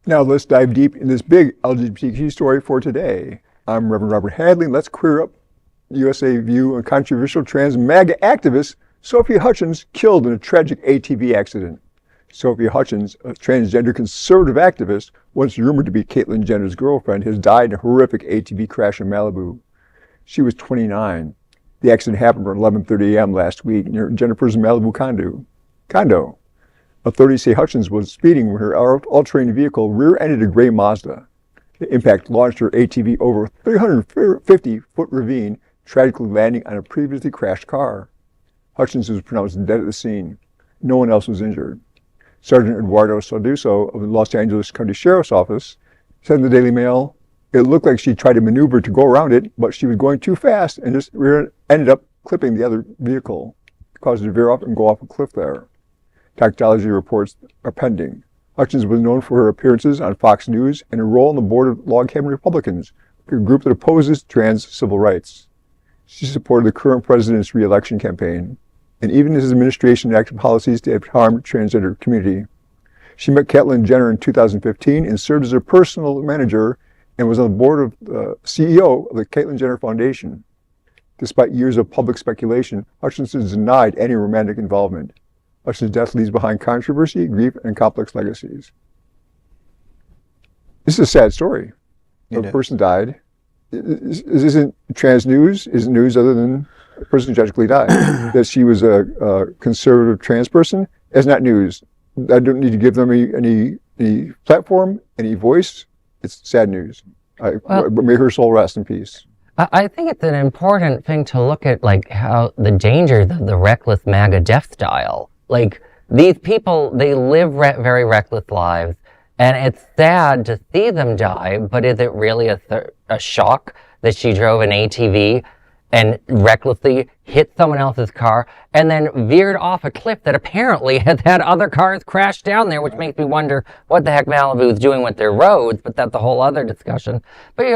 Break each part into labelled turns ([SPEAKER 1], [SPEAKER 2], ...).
[SPEAKER 1] Now let's dive deep in this big LGBTQ story for today. I'm Reverend Robert Hadley. Let's queer up USA view on controversial trans MAGA activist Sophia Hutchins killed in a tragic ATV accident. Sophia Hutchins, a transgender conservative activist, once rumored to be Caitlyn Jenner's girlfriend, has died in a horrific ATV crash in Malibu. She was 29. The accident happened around 11:30 a.m. last week near Jennifer's Malibu condo. Authorities say Hutchins was speeding when her all-terrain vehicle rear-ended a gray Mazda. The impact launched her ATV over a 350-foot ravine, tragically landing on a previously crashed car. Hutchins was pronounced dead at the scene. No one else was injured. Sergeant Eduardo Saucedo of the Los Angeles County Sheriff's Office said in the Daily Mail, "It looked like she tried to maneuver to go around it, but she was going too fast and just ended up clipping the other vehicle. It caused her to veer off and go off a cliff there." Toxicology reports are pending. Hutchins was known for her appearances on Fox News and her role on the board of Log Cabin Republicans, a group that opposes trans civil rights. She supported the current president's re-election campaign, and even his administration enacted policies to harm the transgender community. She met Caitlyn Jenner in 2015 and served as her personal manager and was on the board of the CEO of the Caitlyn Jenner Foundation. Despite years of public speculation, Hutchins has denied any romantic involvement. Hutchins' death leaves behind controversy, grief, and complex legacies. This is a sad story. A person died. This isn't trans news. Isn't news other than a person tragically died. That she was a conservative trans person is not news. I don't need to give them any platform, any voice. It's sad news. May her soul rest in peace.
[SPEAKER 2] I think it's an important thing to look at, like, how the dangers of the reckless MAGA death style. Like, these people, they live very reckless lives, and it's sad to see them die, but is it really a shock that she drove an ATV and recklessly hit someone else's car and then veered off a cliff that apparently has had other cars crash down there, which makes me wonder what the heck Malibu is doing with their roads, but that's a whole other discussion. But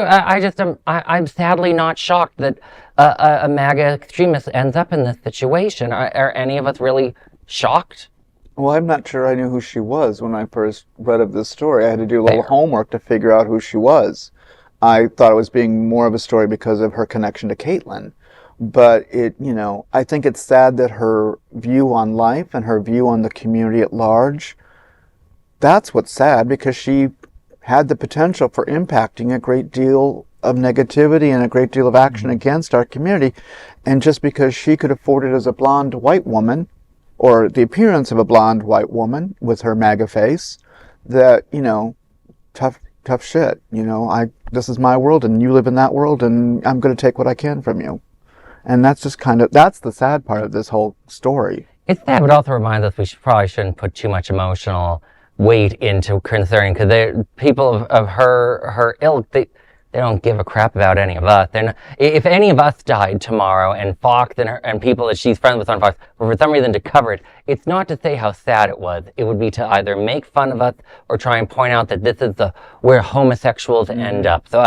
[SPEAKER 2] I'm sadly not shocked that a MAGA extremist ends up in this situation. Are any of us really shocked?
[SPEAKER 3] Well, I'm not sure I knew who she was when I first read of this story. I had to do a little homework to figure out who she was. I thought it was being more of a story because of her connection to Caitlyn. But I think it's sad that her view on life and her view on the community at large, that's what's sad, because she had the potential for impacting a great deal of negativity and a great deal of action against our community. And just because she could afford it as a blonde white woman, or the appearance of a blonde white woman with her MAGA face, that, tough shit. This is my world and you live in that world, and I'm going to take what I can from you. And that's just that's the sad part of this whole story.
[SPEAKER 2] It's sad, but also reminds us we probably shouldn't put too much emotional weight into concerning, because people of her ilk, they don't give a crap about any of us. If any of us died tomorrow and Fox and people that she's friends with on Fox were for some reason to cover it, it's not to say how sad it was. It would be to either make fun of us or try and point out that this is where homosexuals end up. So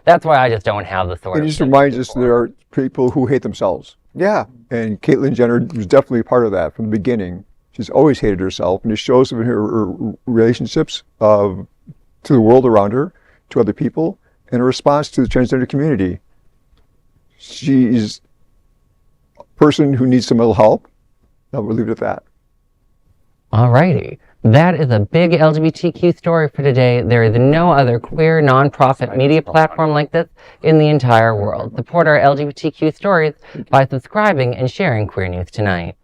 [SPEAKER 2] that's why I just don't have the sort of...
[SPEAKER 1] It just reminds us there are people who hate themselves.
[SPEAKER 3] Yeah.
[SPEAKER 1] And Caitlyn Jenner was definitely part of that from the beginning. She's always hated herself, and it shows in her relationships to the world around her, to other people, and a response to the transgender community. She's a person who needs some mental help. We'll leave it at that.
[SPEAKER 2] Alrighty. That is a big LGBTQ story for today. There is no other queer nonprofit media platform like this in the entire world. Support our LGBTQ stories by subscribing and sharing Queer News Tonight.